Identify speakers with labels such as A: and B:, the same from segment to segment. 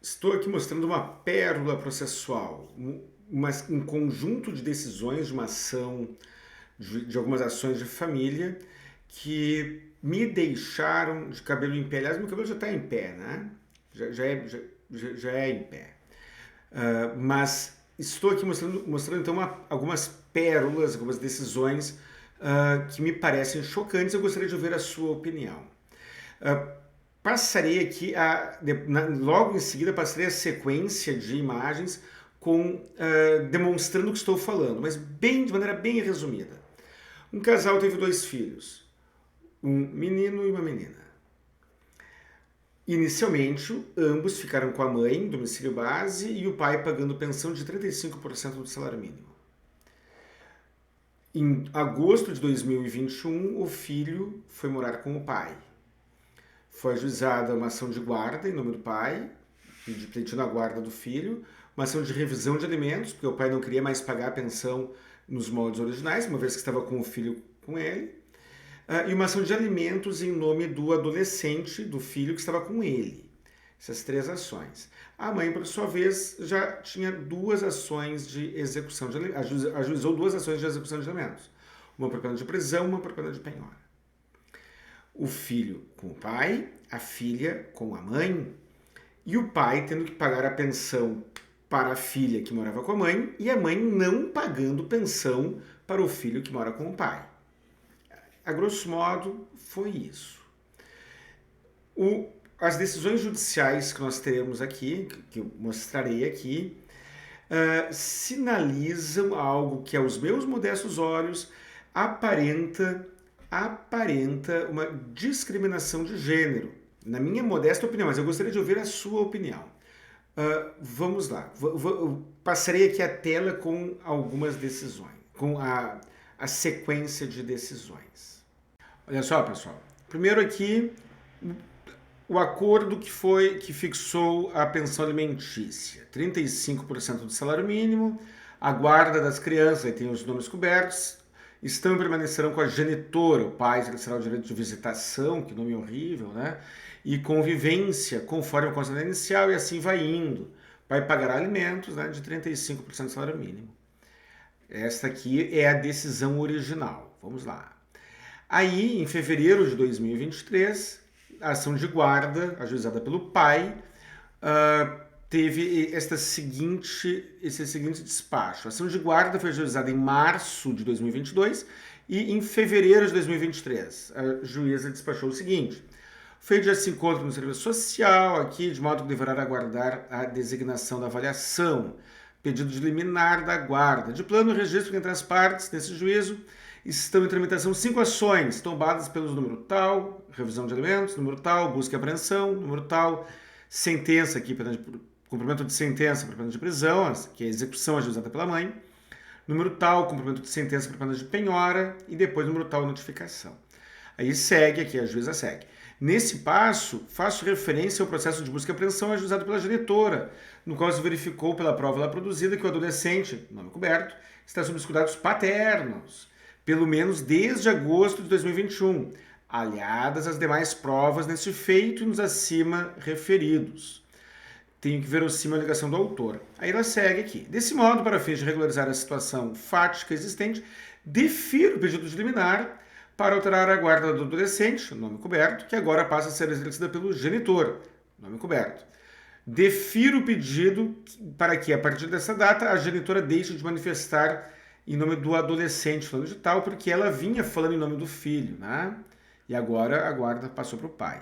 A: Estou aqui mostrando uma pérola processual, um conjunto de decisões de uma ação, de algumas ações de família que me deixaram de cabelo em pé. Aliás, meu cabelo já está em pé, né? Já é em pé. Mas estou aqui mostrando então algumas pérolas, algumas decisões que me parecem chocantes. Eu gostaria de ouvir a sua opinião. Passarei aqui, logo em seguida, passarei a sequência de imagens demonstrando o que estou falando, mas de maneira bem resumida. Um casal teve 2 filhos, um menino e uma menina. Inicialmente, ambos ficaram com a mãe, domicílio base, e o pai pagando pensão de 35% do salário mínimo. Em agosto de 2021, o filho foi morar com o pai. Foi ajuizada uma ação de guarda em nome do pai, pedindo a guarda do filho, uma ação de revisão de alimentos, porque o pai não queria mais pagar a pensão nos moldes originais, uma vez que estava com o filho com ele, e uma ação de alimentos em nome do adolescente, do filho que estava com ele. Essas 3 ações. A mãe, por sua vez, já tinha 2 ações de execução de alimentos, ajuizou 2 ações de execução de alimentos. Uma por pena de prisão, uma por pena de penhora. O filho com o pai, a filha com a mãe, e o pai tendo que pagar a pensão para a filha que morava com a mãe e a mãe não pagando pensão para o filho que mora com o pai. A grosso modo, foi isso. As decisões judiciais que nós teremos aqui, que eu mostrarei aqui, sinalizam algo que, aos meus modestos olhos, aparenta uma discriminação de gênero, na minha modesta opinião, mas eu gostaria de ouvir a sua opinião. Vamos lá, passarei aqui a tela com algumas decisões, com a sequência de decisões. Olha só, pessoal, primeiro aqui, o acordo que fixou a pensão alimentícia, 35% do salário mínimo, a guarda das crianças, aí tem os nomes cobertos, estão e permanecerão com a genitora, o pai exercerá o direito de visitação, que nome horrível, né? E convivência, conforme a condição inicial, e assim vai indo. O pai pagará alimentos, né, de 35% do salário mínimo. Esta aqui é a decisão original. Vamos lá. Aí, em fevereiro de 2023, a ação de guarda, ajuizada pelo pai, teve esse seguinte despacho. A ação de guarda foi ajuizada em março de 2022 e em fevereiro de 2023 a juíza despachou o seguinte: feito já se encontra no serviço social aqui, de modo que deverá aguardar a designação da avaliação, pedido de liminar da guarda. De plano, o registro entre as partes nesse juízo estão em tramitação 5 ações, tombadas pelos número tal, revisão de alimentos, número tal, busca e apreensão, número tal, sentença aqui, cumprimento de sentença por pena de prisão, que é a execução ajuizada pela mãe, número tal, cumprimento de sentença por pena de penhora e depois número tal, notificação. Aí segue aqui, a juíza segue. Nesse passo, faço referência ao processo de busca e apreensão ajuizado pela genitora, no qual se verificou pela prova lá produzida que o adolescente, nome coberto, está sob os cuidados paternos, pelo menos desde agosto de 2021, aliadas às demais provas neste feito e nos acima referidos. Tenho que verossímil a alegação do autor. Aí ela segue aqui. Desse modo, para fins de regularizar a situação fática existente, defiro o pedido de liminar para alterar a guarda do adolescente, nome coberto, que agora passa a ser exercida pelo genitor, nome coberto. Defiro o pedido para que, a partir dessa data, a genitora deixe de manifestar em nome do adolescente falando de tal, porque ela vinha falando em nome do filho, né? E agora a guarda passou para o pai.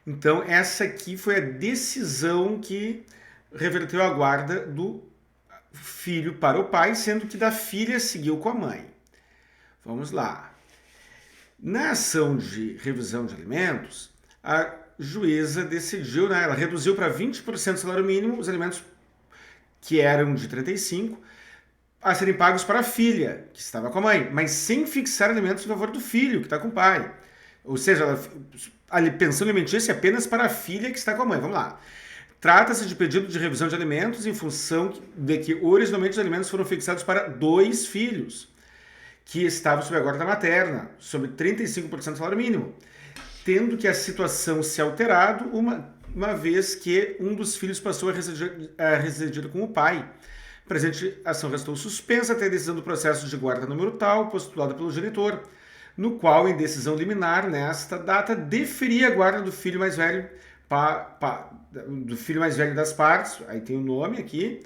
A: Então, essa aqui foi a decisão que reverteu a guarda do filho para o pai, sendo que da filha seguiu com a mãe. Vamos lá. Na ação de revisão de alimentos, a juíza decidiu, né, ela reduziu para 20% do salário mínimo os alimentos que eram de 35% a serem pagos para a filha, que estava com a mãe, mas sem fixar alimentos em favor do filho, que está com o pai. Ou seja, a pensão alimentícia é apenas para a filha que está com a mãe. Vamos lá. Trata-se de pedido de revisão de alimentos em função de que originalmente os alimentos foram fixados para 2 filhos, que estavam sob a guarda materna, sob 35% do salário mínimo. Tendo que a situação se alterado, uma vez que um dos filhos passou a residir com o pai. A presente ação restou suspensa até a decisão do processo de guarda número tal, postulado pelo genitor, no qual, em decisão liminar, nesta data, deferia a guarda do filho mais velho, das partes, aí tem o nome aqui,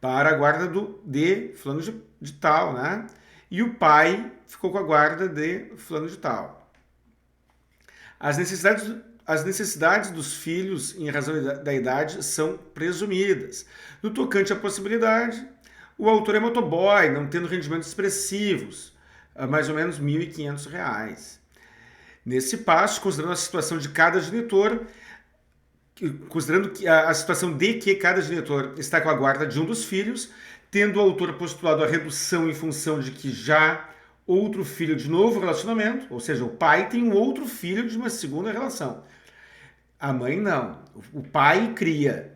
A: para a guarda de fulano de tal, né? E o pai ficou com a guarda de fulano de tal. As necessidades dos filhos, em razão da idade, são presumidas. No tocante à possibilidade, o autor é motoboy, não tendo rendimentos expressivos, mais ou menos R$ 1.500. Nesse passo, considerando a situação de cada genitor, considerando que a situação de que cada genitor está com a guarda de um dos filhos, tendo o autor postulado a redução em função de que já outro filho de novo relacionamento, ou seja, o pai tem um outro filho de uma segunda relação. A mãe não. O pai cria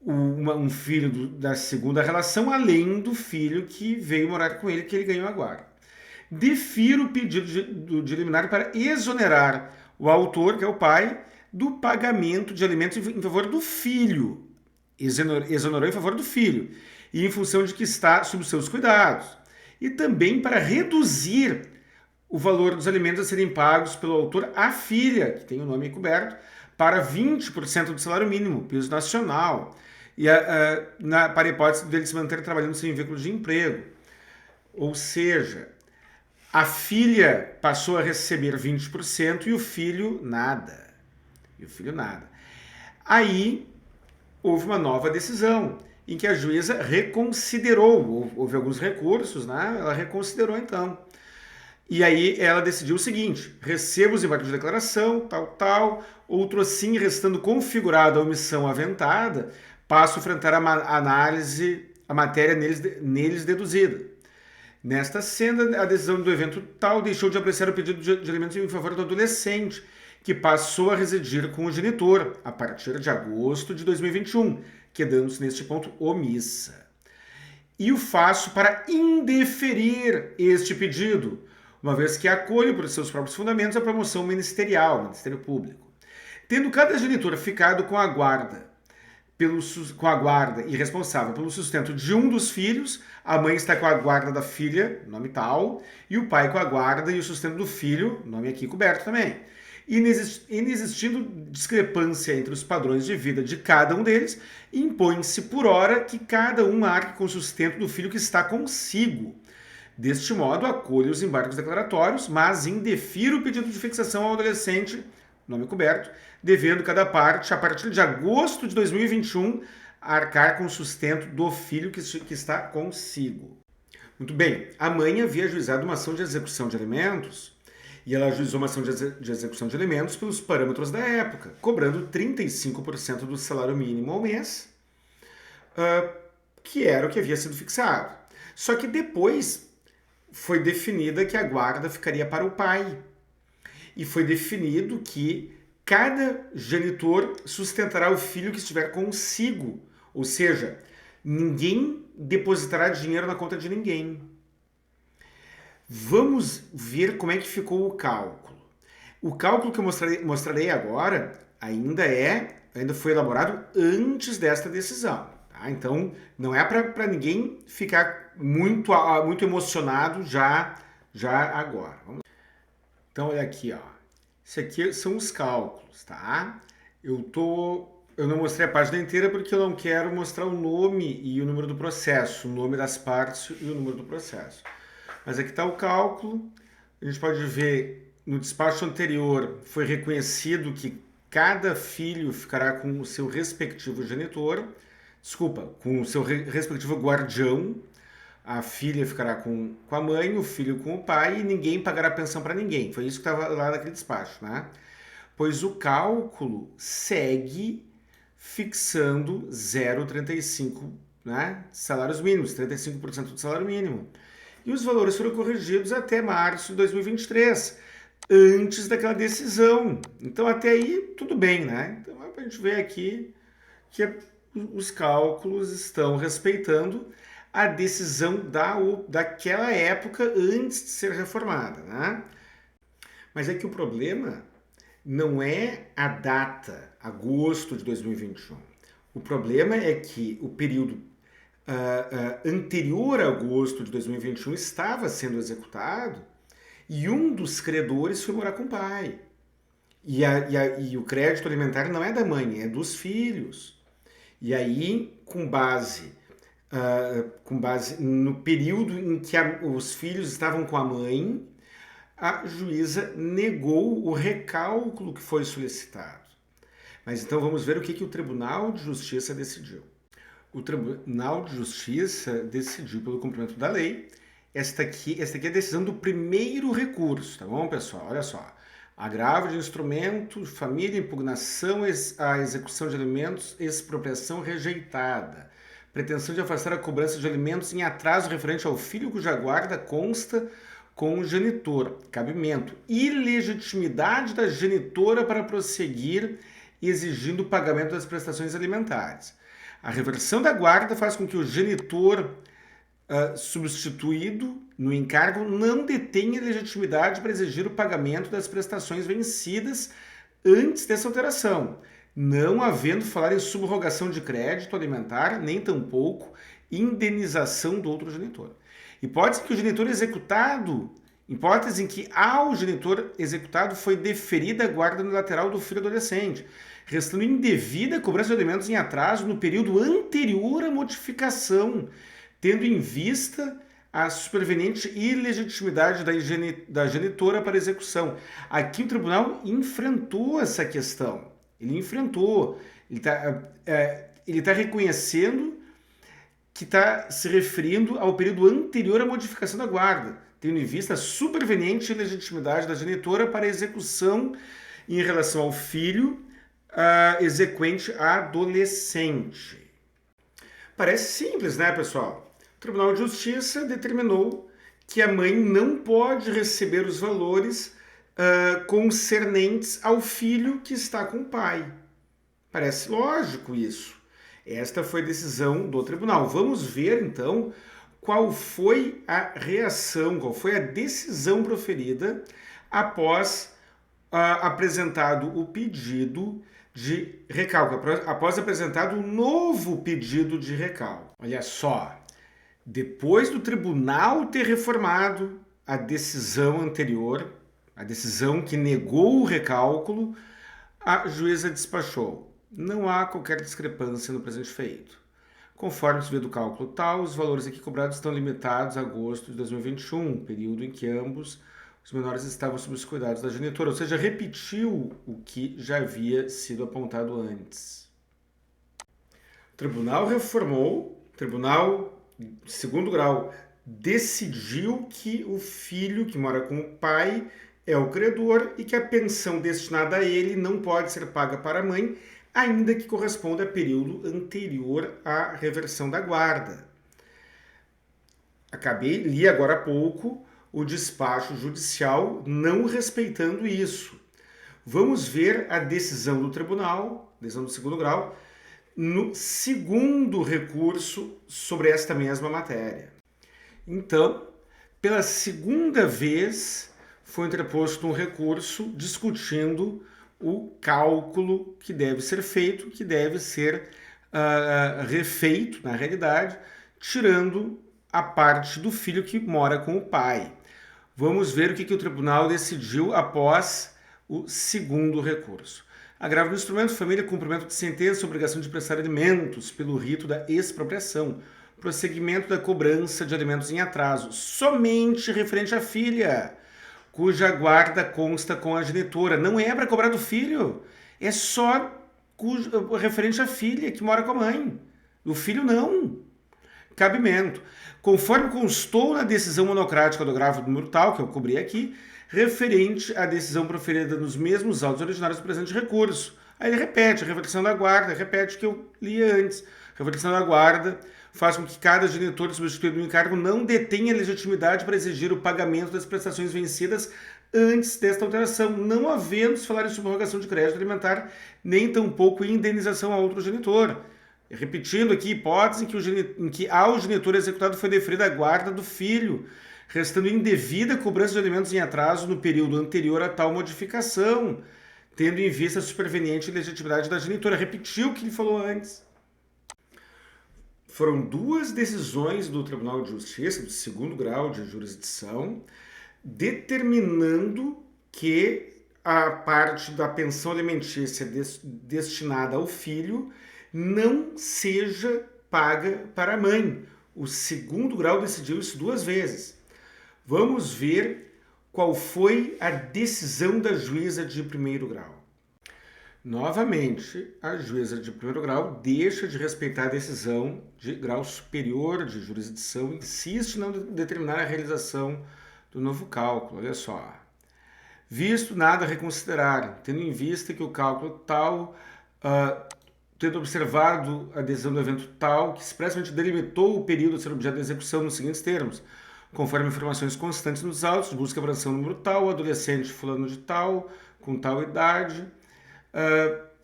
A: um filho da segunda relação, além do filho que veio morar com ele, que ele ganhou a guarda. Defiro o pedido de liminar para exonerar o autor, que é o pai, do pagamento de alimentos em favor do filho. Exonerou em favor do filho, e em função de que está sob seus cuidados. E também para reduzir o valor dos alimentos a serem pagos pelo autor à filha, que tem o nome encoberto, para 20% do salário mínimo, piso nacional, e para a hipótese dele se manter trabalhando sem vínculo de emprego. Ou seja, a filha passou a receber 20% e o filho nada. Aí houve uma nova decisão, em que a juíza reconsiderou, houve alguns recursos, né? Ela reconsiderou então. E aí ela decidiu o seguinte: recebo os embargos de declaração, tal, outro assim, restando configurada a omissão aventada, passo a enfrentar a análise, a matéria neles deduzida. Nesta cena, a decisão do evento tal deixou de apreciar o pedido de alimentos em favor do adolescente, que passou a residir com o genitor a partir de agosto de 2021, quedando-se neste ponto omissa. E o faço para indeferir este pedido, uma vez que acolho por seus próprios fundamentos a promoção ministerial, Ministério Público. Tendo cada genitor ficado com a guarda e responsável pelo sustento de um dos filhos, a mãe está com a guarda da filha, nome tal, e o pai com a guarda e o sustento do filho, nome aqui coberto também. Inexistindo discrepância entre os padrões de vida de cada um deles, impõe-se por hora que cada um arque com o sustento do filho que está consigo. Deste modo, acolho os embargos declaratórios, mas indefiro o pedido de fixação ao adolescente, nome coberto, devendo cada parte, a partir de agosto de 2021, arcar com o sustento do filho que está consigo. Muito bem, a mãe havia ajuizado uma ação de execução de alimentos, e ela ajuizou uma ação de execução de alimentos pelos parâmetros da época, cobrando 35% do salário mínimo ao mês, que era o que havia sido fixado. Só que depois foi definida que a guarda ficaria para o pai. E foi definido que cada genitor sustentará o filho que estiver consigo. Ou seja, ninguém depositará dinheiro na conta de ninguém. Vamos ver como é que ficou o cálculo. O cálculo que eu mostrarei agora ainda foi elaborado antes desta decisão. Tá? Então, não é para ninguém ficar muito emocionado já agora. Então, olha aqui, ó. Isso aqui são os cálculos, tá? Eu não mostrei a página inteira porque eu não quero mostrar o nome e o número do processo, o nome das partes e o número do processo. Mas aqui está o cálculo. A gente pode ver no despacho anterior foi reconhecido que cada filho ficará com o seu respectivo genitor, com o seu respectivo guardião. A filha ficará com a mãe, o filho com o pai e ninguém pagará pensão para ninguém. Foi isso que estava lá naquele despacho, né? Pois o cálculo segue fixando 0,35, né? Salários mínimos, 35% do salário mínimo. E os valores foram corrigidos até março de 2023, antes daquela decisão. Então, até aí, tudo bem, né? Então, a gente vê aqui que os cálculos estão respeitando a decisão daquela época antes de ser reformada, né? Mas é que o problema não é a data agosto de 2021. O problema é que o período anterior a agosto de 2021 estava sendo executado e um dos credores foi morar com o pai. E o crédito alimentar não é da mãe, é dos filhos. E aí, com base no período em que os filhos estavam com a mãe, a juíza negou o recálculo que foi solicitado. Mas então vamos ver o que o Tribunal de Justiça decidiu. O Tribunal de Justiça decidiu pelo cumprimento da lei. Esta aqui é a decisão do primeiro recurso, tá bom, pessoal? Olha só. Agravo de instrumento, família, impugnação à execução de alimentos, expropriação rejeitada. Pretensão de afastar a cobrança de alimentos em atraso referente ao filho cuja guarda consta com o genitor. Cabimento. Ilegitimidade da genitora para prosseguir exigindo o pagamento das prestações alimentares. A reversão da guarda faz com que o genitor substituído no encargo não detenha legitimidade para exigir o pagamento das prestações vencidas antes dessa alteração, não havendo falar em subrogação de crédito alimentar, nem tampouco indenização do outro genitor. Hipótese em que ao genitor executado foi deferida a guarda unilateral do filho adolescente, restando indevida a cobrança de alimentos em atraso no período anterior à modificação, tendo em vista a superveniente ilegitimidade da genitora para execução. Aqui o tribunal enfrentou essa questão. Ele enfrentou. Ele está reconhecendo que está se referindo ao período anterior à modificação da guarda, tendo em vista a superveniente ilegitimidade da genitora para execução em relação ao filho exequente adolescente. Parece simples, né, pessoal? O Tribunal de Justiça determinou que a mãe não pode receber os valores concernentes ao filho que está com o pai. Parece lógico isso. Esta foi a decisão do tribunal. Vamos ver, então, qual foi a reação, qual foi a decisão proferida após apresentado o pedido de recálculo, após apresentado um novo pedido de recálculo. Olha só, depois do tribunal ter reformado a decisão anterior, a decisão que negou o recálculo, a juíza despachou. Não há qualquer discrepância no presente feito. Conforme se vê do cálculo tal, os valores aqui cobrados estão limitados a agosto de 2021, período em que ambos os menores estavam sob os cuidados da genitora, ou seja, repetiu o que já havia sido apontado antes. O tribunal reformou, o tribunal, segundo grau, decidiu que o filho que mora com o pai é o credor e que a pensão destinada a ele não pode ser paga para a mãe, ainda que corresponda a período anterior à reversão da guarda. Li agora há pouco o despacho judicial não respeitando isso. Vamos ver a decisão do tribunal, decisão do segundo grau, no segundo recurso sobre esta mesma matéria. Então, pela segunda vez, foi interposto um recurso discutindo o cálculo que deve ser feito, que deve ser refeito, na realidade, tirando a parte do filho que mora com o pai. Vamos ver o que o tribunal decidiu após o segundo recurso. Agravo do instrumento, família, cumprimento de sentença, obrigação de prestar alimentos pelo rito da expropriação, prosseguimento da cobrança de alimentos em atraso, somente referente à filha, cuja guarda consta com a genitora. Não é para cobrar do filho, é só referente à filha que mora com a mãe. O filho não. Cabimento. Conforme constou na decisão monocrática do agravo número tal, que eu cobri aqui, referente à decisão proferida nos mesmos autos originários do presente recurso. Aí ele repete a reversão da guarda, repete o que eu li antes. Reversão da guarda faz com que cada genitor substituído no encargo não detenha legitimidade para exigir o pagamento das prestações vencidas antes desta alteração, não havendo se falar em subrogação de crédito alimentar, nem tampouco em indenização a outro genitor. Repetindo aqui, hipótese em que ao genitor executado foi deferida a guarda do filho, restando indevida a cobrança de alimentos em atraso no período anterior a tal modificação, tendo em vista a superveniente legitimidade da genitora. Repetiu o que ele falou antes. Foram duas decisões do Tribunal de Justiça, do segundo grau de jurisdição, determinando que a parte da pensão alimentícia destinada ao filho não seja paga para a mãe. O segundo grau decidiu isso duas vezes. Vamos ver qual foi a decisão da juíza de primeiro grau. Novamente, a juíza de primeiro grau deixa de respeitar a decisão de grau superior de jurisdição e insiste em não determinar a realização do novo cálculo. Olha só. Visto nada a reconsiderar, tendo em vista que o cálculo tal, tendo observado a decisão do evento tal, que expressamente delimitou o período a ser objeto da execução nos seguintes termos, conforme informações constantes nos autos, busca abração número tal, adolescente fulano de tal, com tal idade,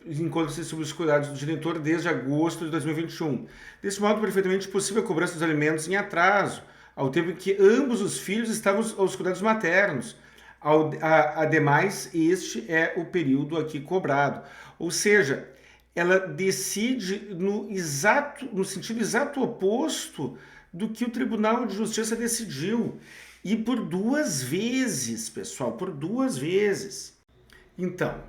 A: encontra-se sob os cuidados do genitor desde agosto de 2021. Desse modo, perfeitamente possível a cobrança dos alimentos em atraso, ao tempo em que ambos os filhos estavam aos cuidados maternos. Ademais, este é o período aqui cobrado. Ou seja, ela decide no sentido exato oposto do que o Tribunal de Justiça decidiu. E por duas vezes, pessoal, por duas vezes. Então,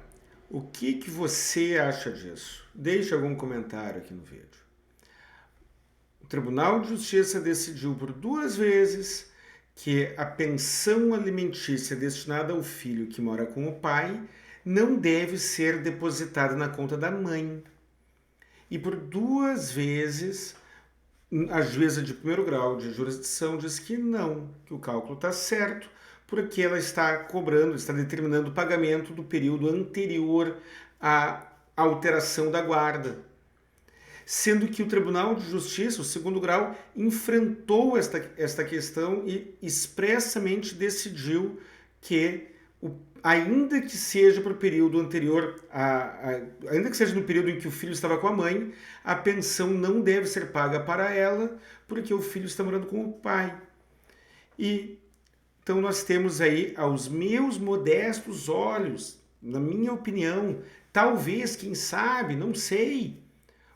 A: o que você acha disso? Deixe algum comentário aqui no vídeo. O Tribunal de Justiça decidiu por duas vezes que a pensão alimentícia destinada ao filho que mora com o pai não deve ser depositada na conta da mãe. E por duas vezes, a juíza de primeiro grau de jurisdição diz que não, que o cálculo está certo, porque ela está cobrando, está determinando o pagamento do período anterior à alteração da guarda. Sendo que o Tribunal de Justiça, o segundo grau, enfrentou esta questão e expressamente decidiu que, ainda que seja para o período anterior, ainda que seja no período em que o filho estava com a mãe, a pensão não deve ser paga para ela, porque o filho está morando com o pai. E então nós temos aí, aos meus modestos olhos, na minha opinião, talvez, quem sabe, não sei,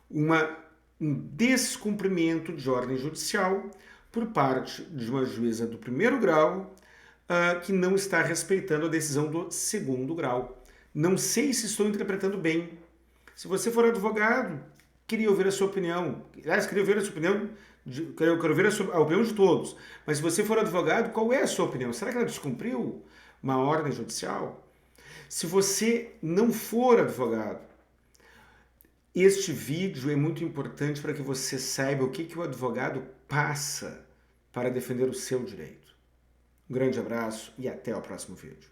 A: um descumprimento de ordem judicial por parte de uma juíza do primeiro grau que não está respeitando a decisão do segundo grau. Não sei se estou interpretando bem. Se você for advogado, queria ouvir a sua opinião. Aliás, queria ouvir a sua opinião, quero ouvir a opinião de todos. Mas se você for advogado, qual é a sua opinião? Será que ela descumpriu uma ordem judicial? Se você não for advogado, este vídeo é muito importante para que você saiba o que o advogado passa para defender o seu direito. Um grande abraço e até o próximo vídeo.